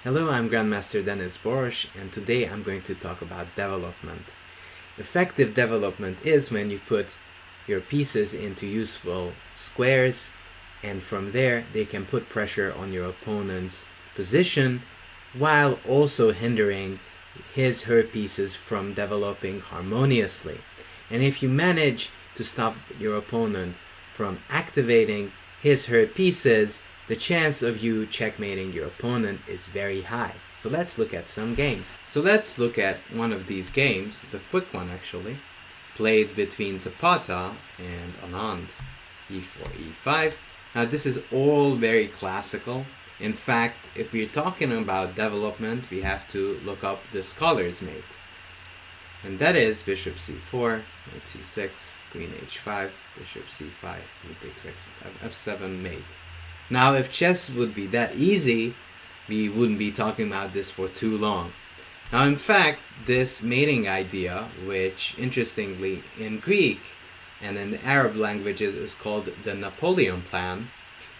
Hello, I'm Grandmaster Denes Boros, and today I'm going to talk about development. Effective development is when you put your pieces into useful squares, and from there they can put pressure on your opponent's position while also hindering her pieces from developing harmoniously. And if you manage to stop your opponent from activating her pieces, the chance of you checkmating your opponent is very high. So let's look at some games. So let's look at one of these games. It's a quick one actually. Played between Zapata and Anand. E4, E5. Now this is all very classical. In fact, if we're talking about development, we have to look up the scholar's mate. And that is bishop c4, knight c6, queen h5, bishop c5, queen takes f7 mate. Now, if chess would be that easy, we wouldn't be talking about this for too long. Now, in fact, this mating idea, which interestingly in Greek and in the Arab languages is called the Napoleon plan,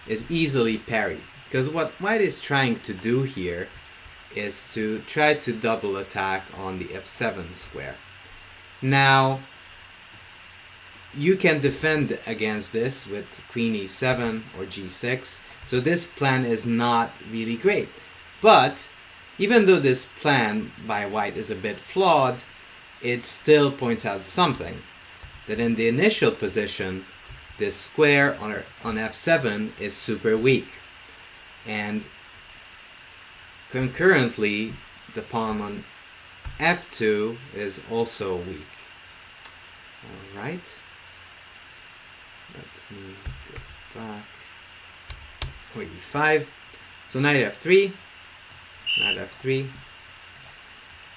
is easily parried. Because what White is trying to do here is to try to double attack on the f7 square. Now, you can defend against this with queen e7 or g6, so this plan is not really great. But even though this plan by White is a bit flawed, it still points out something, that in the initial position, this square on f7 is super weak, and concurrently the pawn on f2 is also weak. Alright. Let me go back. Or e5. So knight f3, knight f3,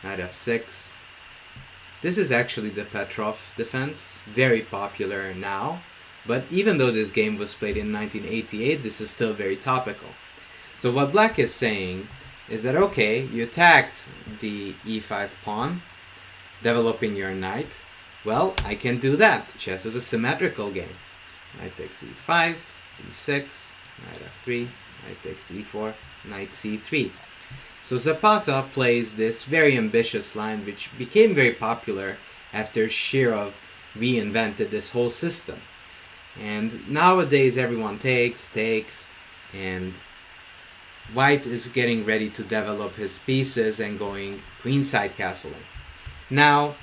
knight f6. This is actually the Petrov defense, very popular now. But even though this game was played in 1988, this is still very topical. So what Black is saying is that, okay, you attacked the e5 pawn, developing your knight. Well, I can do that. Chess is a symmetrical game. Knight takes e5, d6, knight f3, knight takes e4, knight c3. So Zapata plays this very ambitious line, which became very popular after Shirov reinvented this whole system. And nowadays everyone takes, and White is getting ready to develop his pieces and going queenside castling. Now,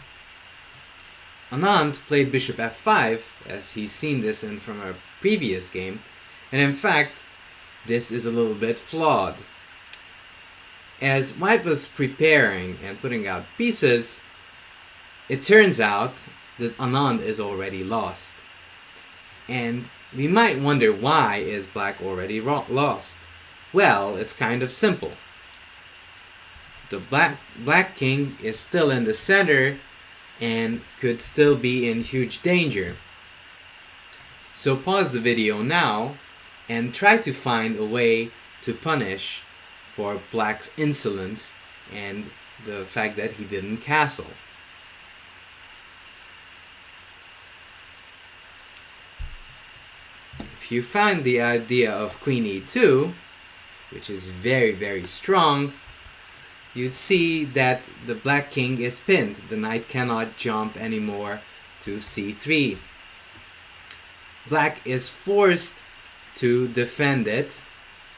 Anand played bishop f5, as he's seen this from a previous game, and in fact, this is a little bit flawed. As White was preparing and putting out pieces, it turns out that Anand is already lost. And we might wonder, why is Black already lost? Well, it's kind of simple. The black king is still in the center and could still be in huge danger. So pause the video now and try to find a way to punish for Black's insolence and the fact that he didn't castle. If you find the idea of queen e2, which is very, very strong, you see that the black king is pinned. The knight cannot jump anymore to c3. Black is forced to defend it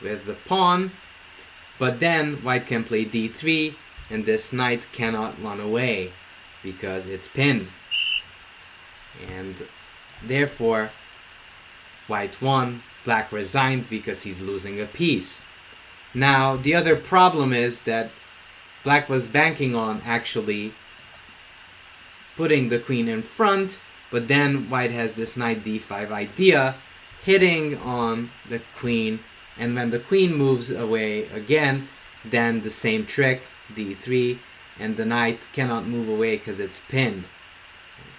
with the pawn, but then White can play d3, and this knight cannot run away because it's pinned. And therefore, White won, Black resigned because he's losing a piece. Now, the other problem is that Black was banking on actually putting the queen in front, but then White has this knight d5 idea, hitting on the queen, and when the queen moves away again, then the same trick, d3, and the knight cannot move away because it's pinned,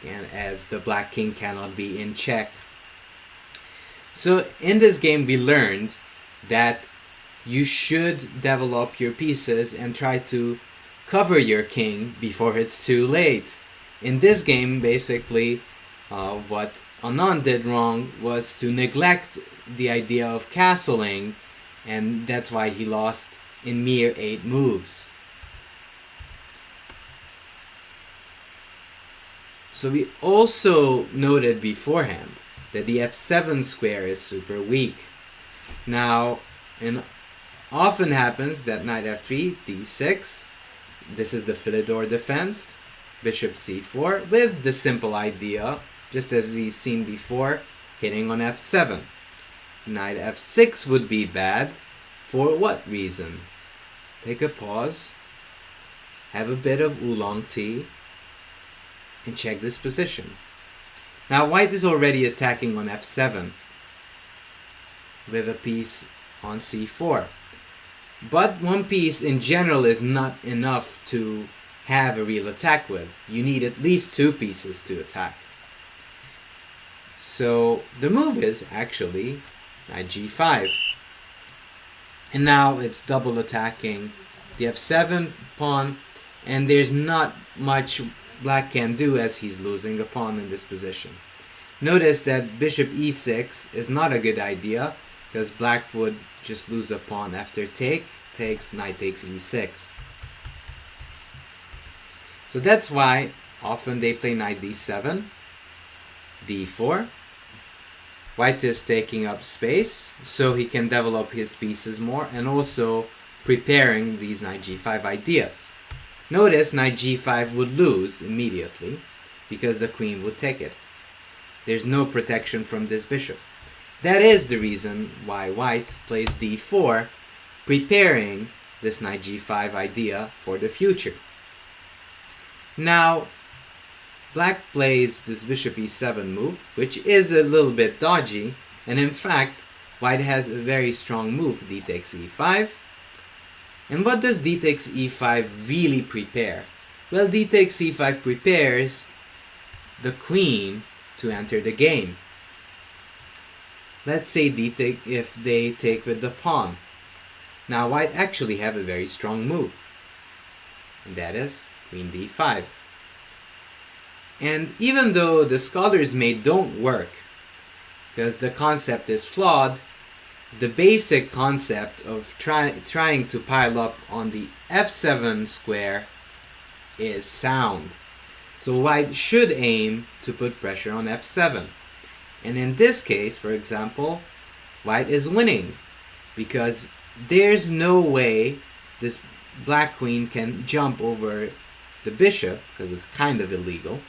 again, as the black king cannot be in check. So in this game we learned that you should develop your pieces and try to cover your king before it's too late. In this game, basically, what Anand did wrong was to neglect the idea of castling, and that's why he lost in mere 8 moves. So we also noted beforehand that the f7 square is super weak. Now, it often happens that knight f3, d6, this is the Philidor defense, bishop c4, with the simple idea, just as we've seen before, hitting on f7. Knight f6 would be bad. For what reason? Take a pause, have a bit of oolong tea, and check this position. Now white is already attacking on f7 with a piece on c4. But one piece in general is not enough to have a real attack with. You need at least 2 pieces to attack. So the move is actually knight g5. And now it's double attacking the f7 pawn, and there's not much black can do as he's losing a pawn in this position. Notice that bishop e6 is not a good idea, because black would just lose a pawn after takes, knight takes e6. So that's why often they play knight d7, d4. White is taking up space so he can develop his pieces more, and also preparing these knight g5 ideas. Notice knight g5 would lose immediately because the queen would take it. There's no protection from this bishop. That is the reason why white plays d4, preparing this knight g5 idea for the future. Now, black plays this bishop e7 move, which is a little bit dodgy, and in fact, white has a very strong move, d takes e5. And what does d takes e5 really prepare? Well, d takes e5 prepares the queen to enter the game. Let's say if they take with the pawn. Now white actually have a very strong move, and that is queen d5. And even though the scholars made don't work, because the concept is flawed, the basic concept of trying to pile up on the f7 square is sound. So white should aim to put pressure on f7. And in this case, for example, white is winning because there's no way this black queen can jump over the bishop, because it's kind of illegal,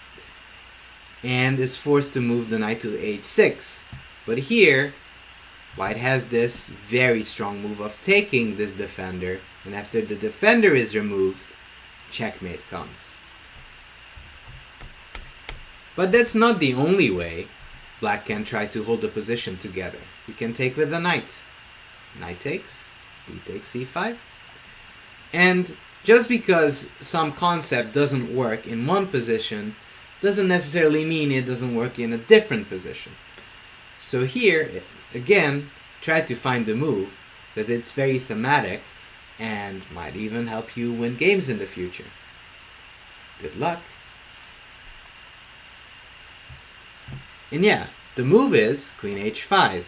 and is forced to move the knight to h6. But here, white has this very strong move of taking this defender, and after the defender is removed, checkmate comes. But that's not the only way black can try to hold the position together. You can take with the knight. Knight takes, d takes e5. And just because some concept doesn't work in one position doesn't necessarily mean it doesn't work in a different position. So here, again, try to find the move, because it's very thematic and might even help you win games in the future. Good luck. And yeah, the move is queen h5.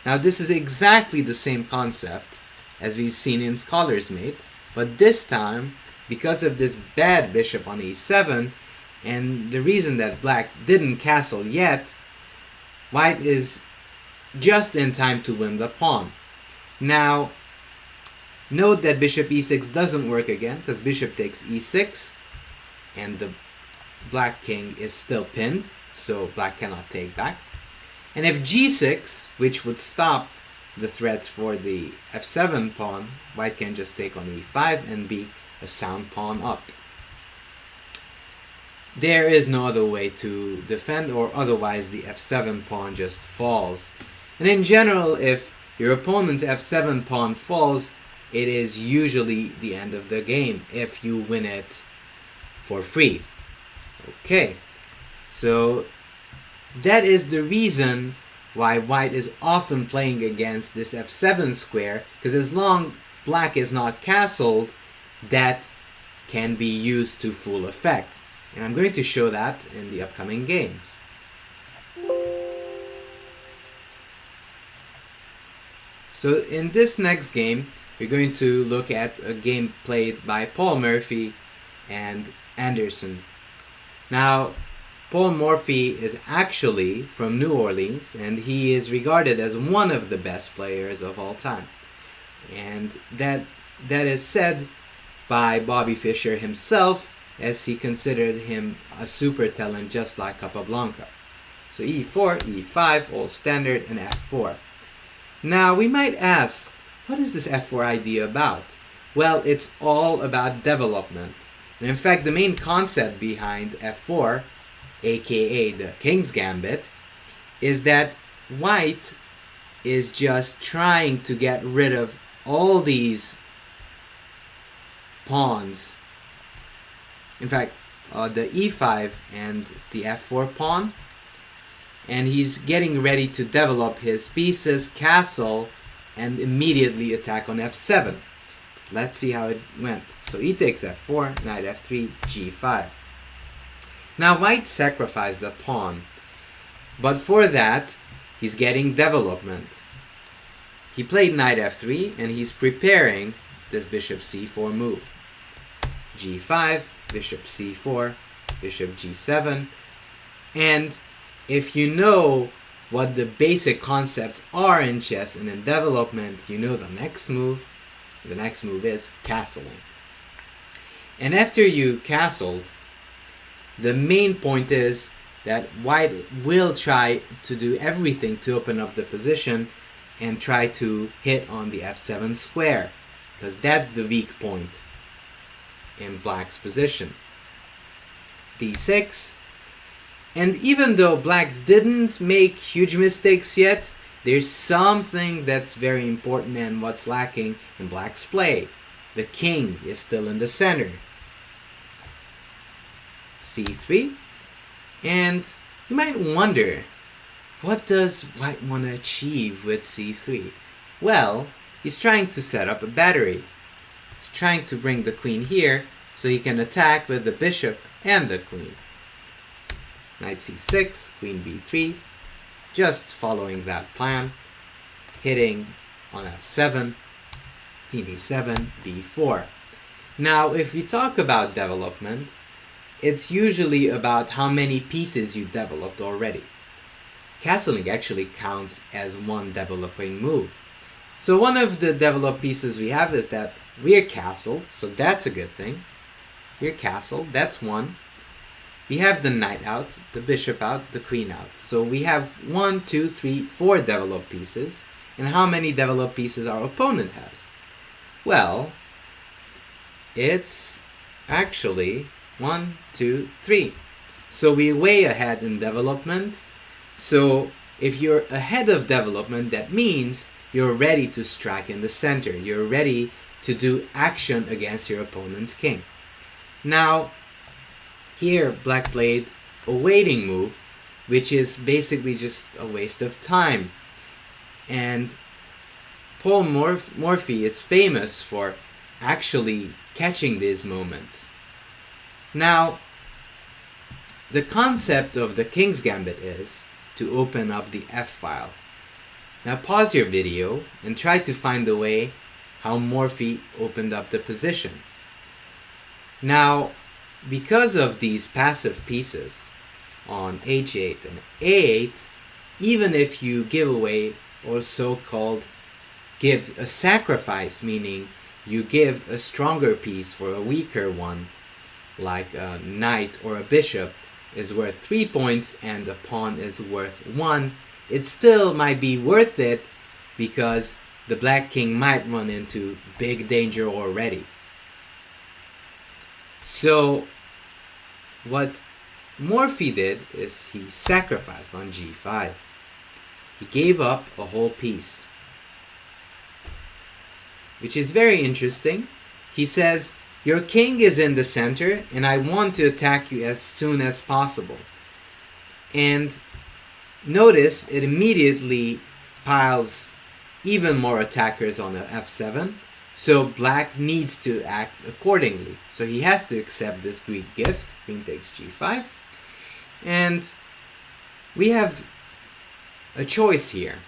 Now this is exactly the same concept as we've seen in Scholar's Mate, but this time, because of this bad bishop on e7, and the reason that black didn't castle yet, white is just in time to win the pawn. Now, note that bishop e6 doesn't work again, because bishop takes e6, and the black king is still pinned, so black cannot take back. And if g6, which would stop the threats for the f7 pawn, white can just take on e5 and be a sound pawn up. There is no other way to defend, or otherwise the f7 pawn just falls. And in general, if your opponent's f7 pawn falls, it is usually the end of the game if you win it for free. Okay, so that is the reason why white is often playing against this f7 square, because as long black is not castled, that can be used to full effect. And I'm going to show that in the upcoming games. So in this next game, we're going to look at a game played by Paul Morphy and Anderson. Now, Paul Morphy is actually from New Orleans, and he is regarded as one of the best players of all time. And that is said by Bobby Fischer himself, as he considered him a super talent just like Capablanca. So e4, e5, old standard, and f4. Now we might ask, what is this f4 idea about? Well, it's all about development. And in fact, the main concept behind f4, aka the King's Gambit, is that white is just trying to get rid of all these pawns. In fact, the e5 and the f4 pawn, and he's getting ready to develop his pieces, castle, and immediately attack on f7. Let's see how it went. So e takes f4, knight f3, g5. Now white sacrificed the pawn, but for that he's getting development. He played knight f3 and he's preparing this bishop c4 move. g5, bishop c4, bishop g7, and if you know what the basic concepts are in chess and in development, you know the next move. The next move is castling. And after you castled, the main point is that white will try to do everything to open up the position and try to hit on the f7 square, because that's the weak point in black's position. d6. And even though black didn't make huge mistakes yet, there's something that's very important and what's lacking in black's play. The king is still in the center. c3. And you might wonder, what does white want to achieve with c3? Well, he's trying to set up a battery. He's trying to bring the queen here so he can attack with the bishop and the queen. Knight c6, queen b3, just following that plan, hitting on f7, queen e7, b4. Now, if we talk about development, it's usually about how many pieces you developed already. Castling actually counts as one developing move. So one of the developed pieces we have is that we're castled, so that's a good thing. We're castled, that's one. We have the knight out, the bishop out, the queen out. So we have 1, 2, 3, 4 developed pieces. And how many developed pieces our opponent has? Well, it's actually 1, 2, 3. So we're way ahead in development. So if you're ahead of development, that means you're ready to strike in the center. You're ready to do action against your opponent's king. Now, here black played a waiting move, which is basically just a waste of time. And Paul Morphy is famous for actually catching these moments. Now, the concept of the King's Gambit is to open up the F file. Now pause your video and try to find the way how Morphy opened up the position. Now, because of these passive pieces on h8 and a8, even if you give away or so-called give a sacrifice, meaning you give a stronger piece for a weaker one, like a knight or a bishop is worth 3 points and a pawn is worth 1, it still might be worth it because the black king might run into big danger already. So what Morphy did is he sacrificed on g5. He gave up a whole piece, which is very interesting. He says, your king is in the center and I want to attack you as soon as possible. And notice it immediately piles even more attackers on the f7. So black needs to act accordingly. So he has to accept this Greek gift. Queen takes g5. And we have a choice here.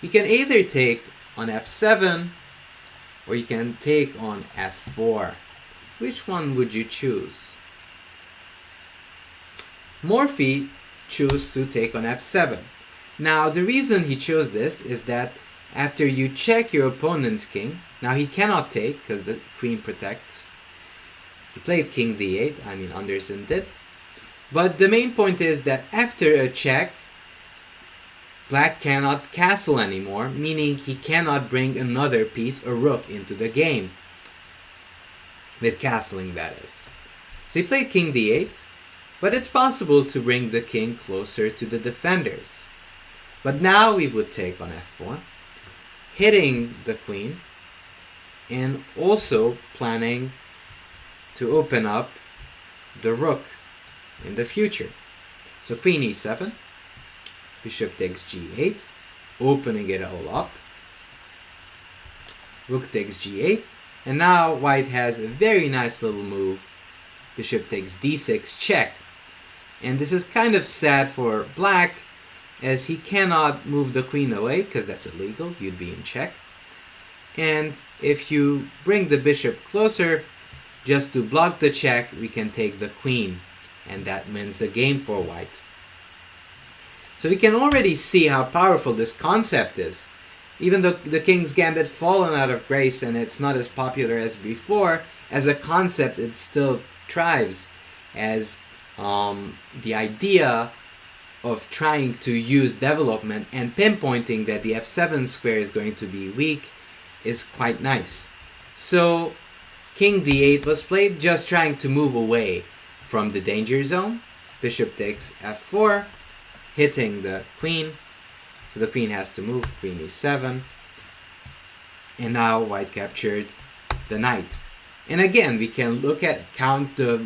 We can either take on f7 or you can take on f4. Which one would you choose? Morphy chose to take on f7. Now the reason he chose this is that after you check your opponent's king, now he cannot take because the queen protects. He played king d8, I mean Anderson did. But the main point is that after a check, black cannot castle anymore, meaning he cannot bring another piece, a rook, into the game. With castling, that is. So he played king d8, but it's possible to bring the king closer to the defenders. But now we would take on f4, hitting the queen, and also planning to open up the rook in the future. So queen e7, bishop takes g8, opening it all up. Rook takes g8, and now white has a very nice little move. Bishop takes d6 check. And this is kind of sad for black, as he cannot move the queen away because that's illegal, you'd be in check. And if you bring the bishop closer, just to block the check, we can take the queen, and that wins the game for white. So we can already see how powerful this concept is. Even though the king's gambit fallen out of grace and it's not as popular as before, as a concept it still thrives, as the idea of trying to use development and pinpointing that the f7 square is going to be weak is quite nice. So king d8 was played, just trying to move away from the danger zone. Bishop takes f4, hitting the queen. So the queen has to move, queen e7. And now white captured the knight. And again, we can count the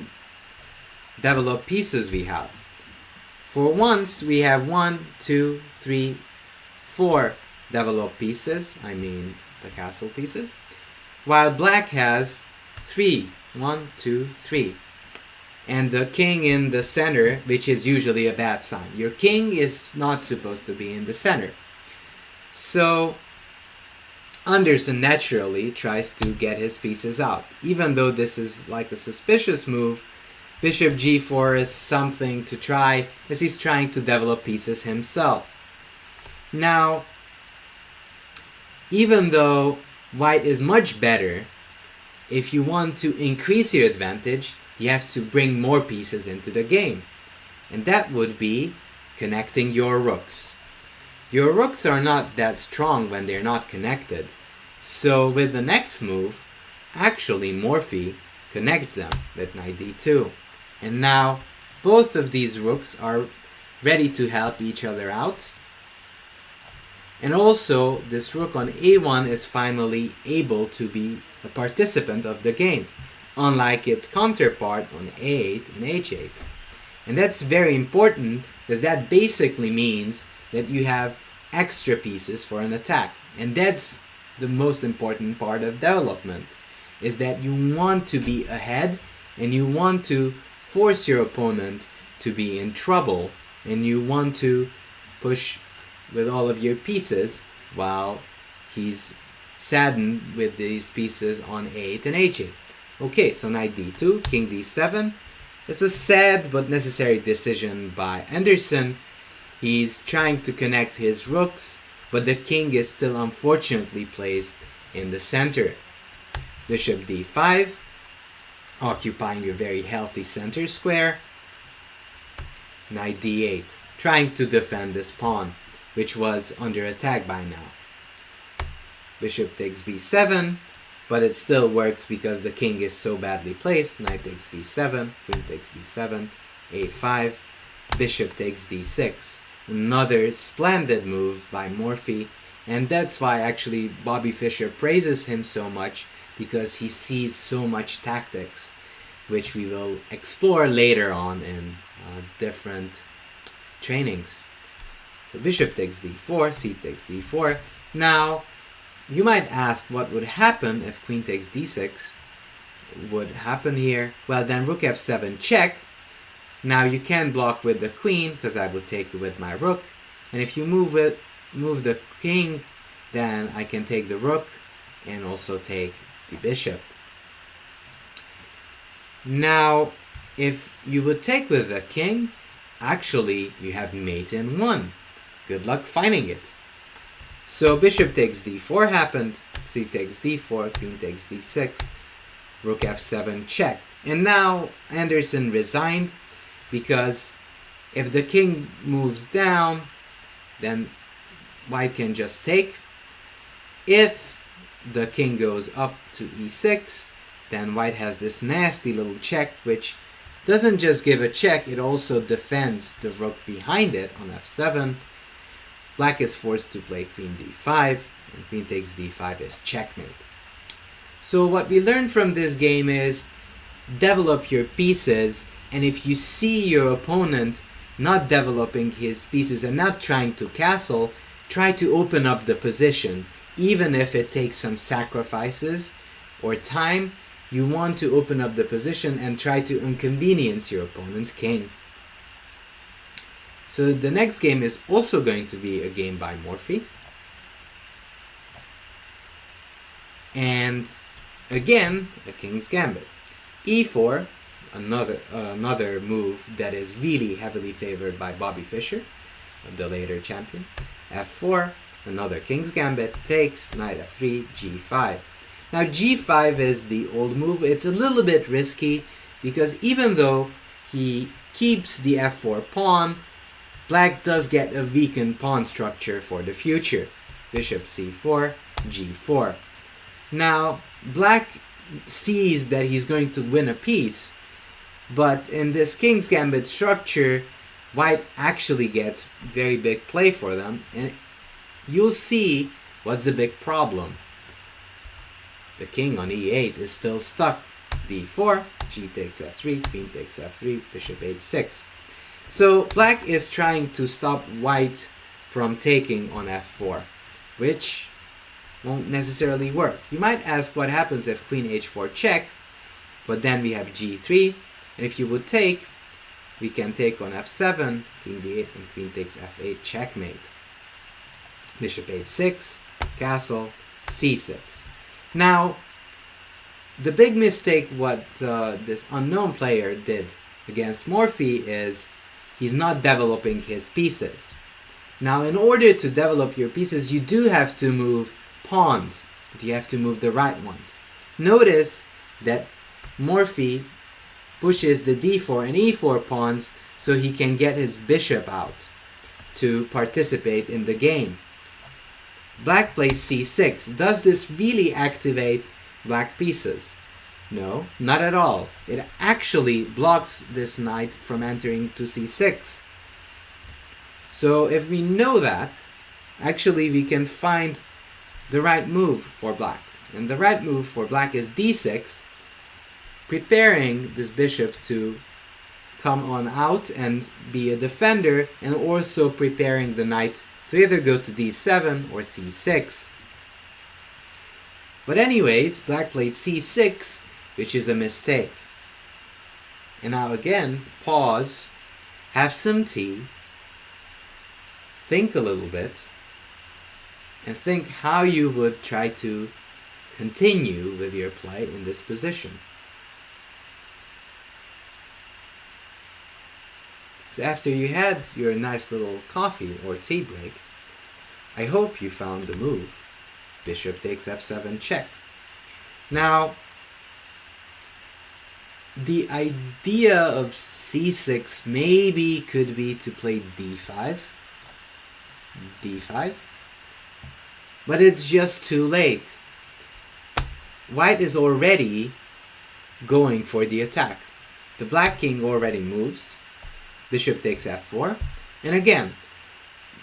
developed pieces we have. For once, we have 1, 2, 3, 4 developed pieces. I mean the castle pieces. While black has 3. 1, 2, 3. And the king in the center, which is usually a bad sign. Your king is not supposed to be in the center. So Anderson naturally tries to get his pieces out. Even though this is like a suspicious move, bishop g4 is something to try, as he's trying to develop pieces himself. Now, even though white is much better, if you want to increase your advantage, you have to bring more pieces into the game. And that would be connecting your rooks. Your rooks are not that strong when they're not connected. So with the next move, actually Morphy connects them with knight d2. And now both of these rooks are ready to help each other out. And also this rook on a1 is finally able to be a participant of the game, unlike its counterpart on a8 and h8. And that's very important, because that basically means that you have extra pieces for an attack. And that's the most important part of development, is that you want to be ahead and you want to force your opponent to be in trouble, and you want to push with all of your pieces while he's saddened with these pieces on a8 and h8. Okay, so knight d2, king d7. It's a sad but necessary decision by Anderson. He's trying to connect his rooks, but the king is still unfortunately placed in the center. Bishop d5, occupying a very healthy center square. Knight d8, trying to defend this pawn, which was under attack by now. Bishop takes b7, but it still works because the king is so badly placed. Knight takes b7, queen takes b7, a5, bishop takes d6. Another splendid move by Morphy, and that's why actually Bobby Fischer praises him so much, because he sees so much tactics, which we will explore later on in different trainings. So bishop takes d4, c takes d4. Now, you might ask what would happen if queen takes d6. Would happen here? Well, then rook f7 check. Now you can block with the queen, because I would take it with my rook. And if you move the king, then I can take the rook and also take the bishop. Now, if you would take with the king, actually you have mate in 1. Good luck finding it. So bishop takes d4 happened, c takes d4, queen takes d6, rook f7 check. And now Anderson resigned, because if the king moves down, then white can just take. If the king goes up to e6, then white has this nasty little check, which doesn't just give a check, it also defends the rook behind it on f7. Black is forced to play queen d5, and queen takes d5 is checkmate. So what we learned from this game is develop your pieces, and if you see your opponent not developing his pieces and not trying to castle, try to open up the position. Even if it takes some sacrifices or time, you want to open up the position and try to inconvenience your opponent's king. So the next game is also going to be a game by Morphy. And again, a king's gambit. e4, another move that is really heavily favored by Bobby Fischer, the later champion. f4, another king's gambit, takes, knight f3, g5. Now g5 is the old move. It's a little bit risky because even though he keeps the f4 pawn, black does get a weakened pawn structure for the future. Bishop c4, g4. Now black sees that he's going to win a piece, but in this king's gambit structure, white actually gets very big play for them, and you'll see what's the big problem. The king on e8 is still stuck. d4, g takes f3, queen takes f3, bishop h6. So black is trying to stop white from taking on f4, which won't necessarily work. You might ask what happens if queen h4 check, but then we have g3, and if you would take, we can take on f7, king d8, and queen takes f8, checkmate. Bishop h6, castle, c6. Now, the big mistake what this unknown player did against Morphy is he's not developing his pieces. Now, in order to develop your pieces, you do have to move pawns, but you have to move the right ones. Notice that Morphy pushes the d4 and e4 pawns so he can get his bishop out to participate in the game. Black plays c6. Does this really activate black pieces? No, not at all. It actually blocks this knight from entering to c6. So if we know that, actually we can find the right move for black. And the right move for black is d6, preparing this bishop to come on out and be a defender, and also preparing the knight to either go to d7 or c6. But anyways, black played c6, which is a mistake. And now again, pause, have some tea, think a little bit, and think how you would try to continue with your play in this position. So after you had your nice little coffee or tea break, I hope you found the move. Bishop takes f7 check. Now, the idea of c6 maybe could be to play d5, but it's just too late. White is already going for the attack. The black king already moves. Bishop takes f4. And again,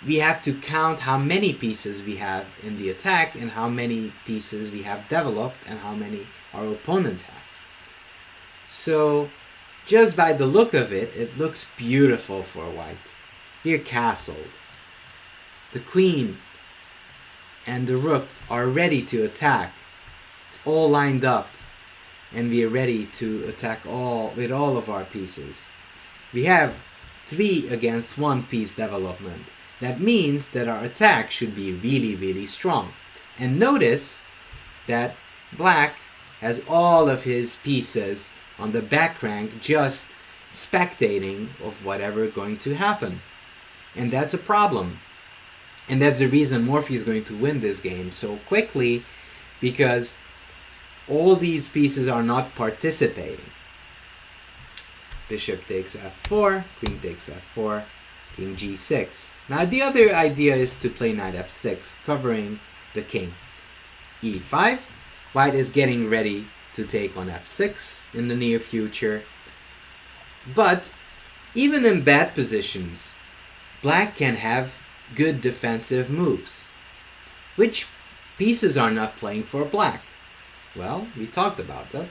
we have to count how many pieces we have in the attack and how many pieces we have developed and how many our opponents have. So, just by the look of it, it looks beautiful for white. We're castled. The queen and the rook are ready to attack. It's all lined up, and we are ready to attack with all of our pieces. We have 3 against 1 piece development. That means that our attack should be really, really strong. And notice that black has all of his pieces on the back rank just spectating of whatever going to happen. And that's a problem. And that's the reason Morphy is going to win this game so quickly, because all these pieces are not participating. Bishop takes f4, queen takes f4, king g6. Now the other idea is to play knight f6, covering the king. e5, white is getting ready to take on f6 in the near future. But even in bad positions, black can have good defensive moves. Which pieces are not playing for black? Well, we talked about that.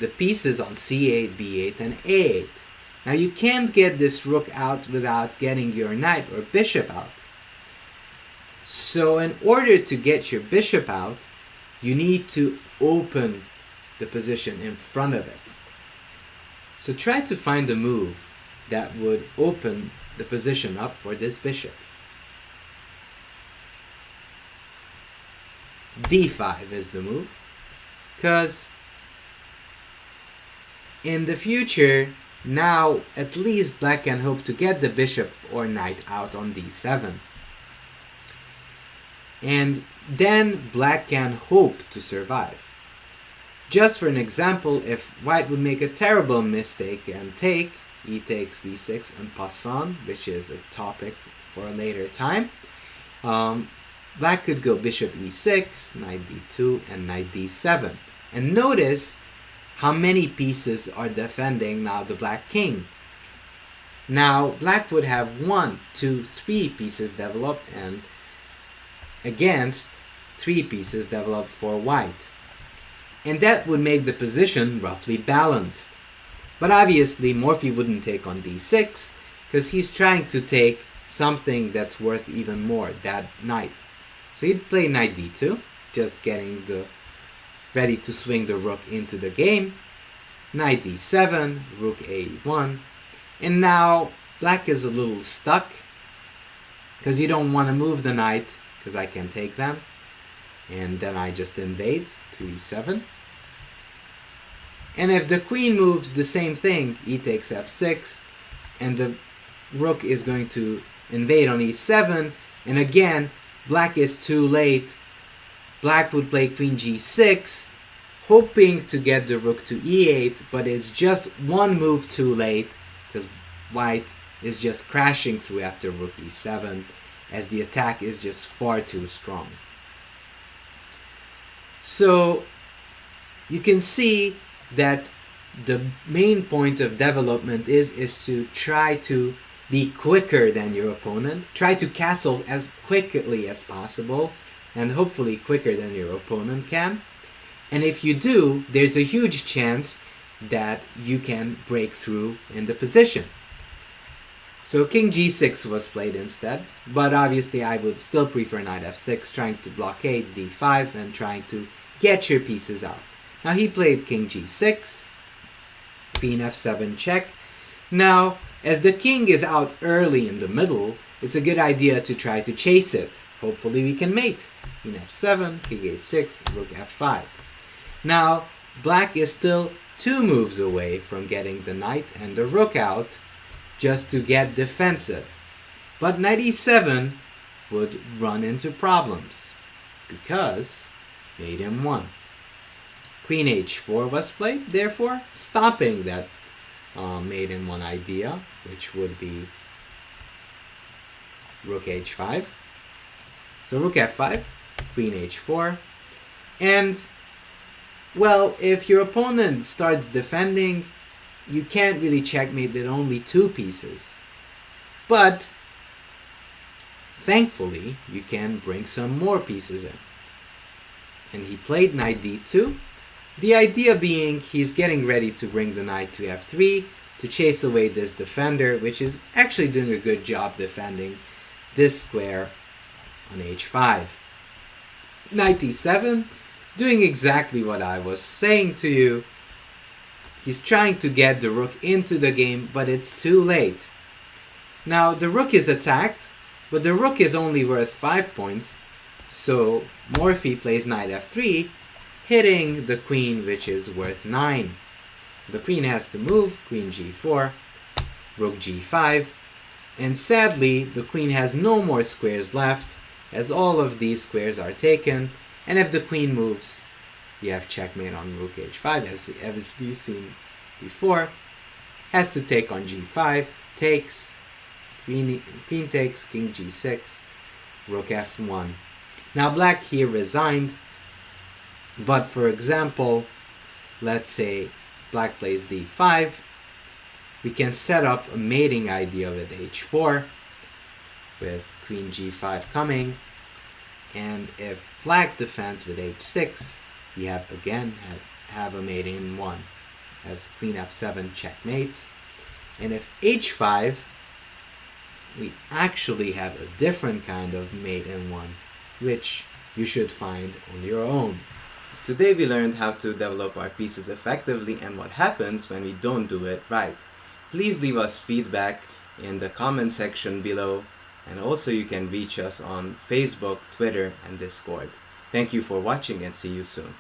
The pieces on c8, b8, and a8. Now you can't get this rook out without getting your knight or bishop out. So in order to get your bishop out, you need to open the position in front of it. So try to find a move that would open the position up for this bishop. d5 is the move, because in the future, now at least black can hope to get the bishop or knight out on d7. And then black can hope to survive. Just for an example, if white would make a terrible mistake and take, he takes d6 and pass on, which is a topic for a later time, black could go bishop e6, knight d2, and knight d7. And notice how many pieces are defending now the black king. Now black would have 1, 2, 3 pieces developed, and against 3 pieces developed for white. And that would make the position roughly balanced. But obviously Morphy wouldn't take on d6, because he's trying to take something that's worth even more, that knight. So he'd play knight d2, just getting ready to swing the rook into the game. Knight d7, rook a1. And now black is a little stuck, because you don't want to move the knight, because I can take them. And then I just invade to e7. And if the queen moves, the same thing, e takes f6, and the rook is going to invade on e7, and again, black is too late. Black would play queen g6, hoping to get the rook to e8, but it's just one move too late, because white is just crashing through after rook e7, as the attack is just far too strong. So you can see that the main point of development is to try to be quicker than your opponent. Try to castle as quickly as possible, and hopefully quicker than your opponent can. And if you do, there's a huge chance that you can break through in the position. So king g6 was played instead, but obviously I would still prefer knight f6, trying to blockade d5 and trying to get your pieces out. Now he played king g6, queen f7 check. Now, as the king is out early in the middle, it's a good idea to try to chase it. Hopefully we can mate. Queen f7, king h6, rook f5. Now, black is still 2 moves away from getting the knight and the rook out, just to get defensive. But knight e7 would run into problems, because mate m1. Queen h4 was played, therefore stopping that mate m1 idea, which would be rook h5. So rook f5, queen h4, and well, if your opponent starts defending, you can't really checkmate with only 2 pieces. But thankfully, you can bring some more pieces in. And he played knight d2. The idea being he's getting ready to bring the knight to f3 to chase away this defender, which is actually doing a good job defending this square on h5. Knight d7, doing exactly what I was saying to you. He's trying to get the rook into the game, but it's too late. Now the rook is attacked, but the rook is only worth 5 points, so Morphy plays knight f3, hitting the queen, which is worth 9. The queen has to move, queen g4, rook g5, and sadly the queen has no more squares left, as all of these squares are taken, and if the queen moves, you have checkmate on rook h5, as we've seen before. Has to take on g5, takes, queen takes, king g6, rook f1. Now black here resigned, but for example, let's say black plays d5, we can set up a mating idea with h4, with queen g5 coming, and if black defends with h6, we have again have a mating in 1, as queen f7 checkmates. And if h5, we actually have a different kind of mate in 1, which you should find on your own. Today we learned how to develop our pieces effectively and what happens when we don't do it right. Please leave us feedback in the comment section below, and also you can reach us on Facebook, Twitter, and Discord. Thank you for watching and see you soon.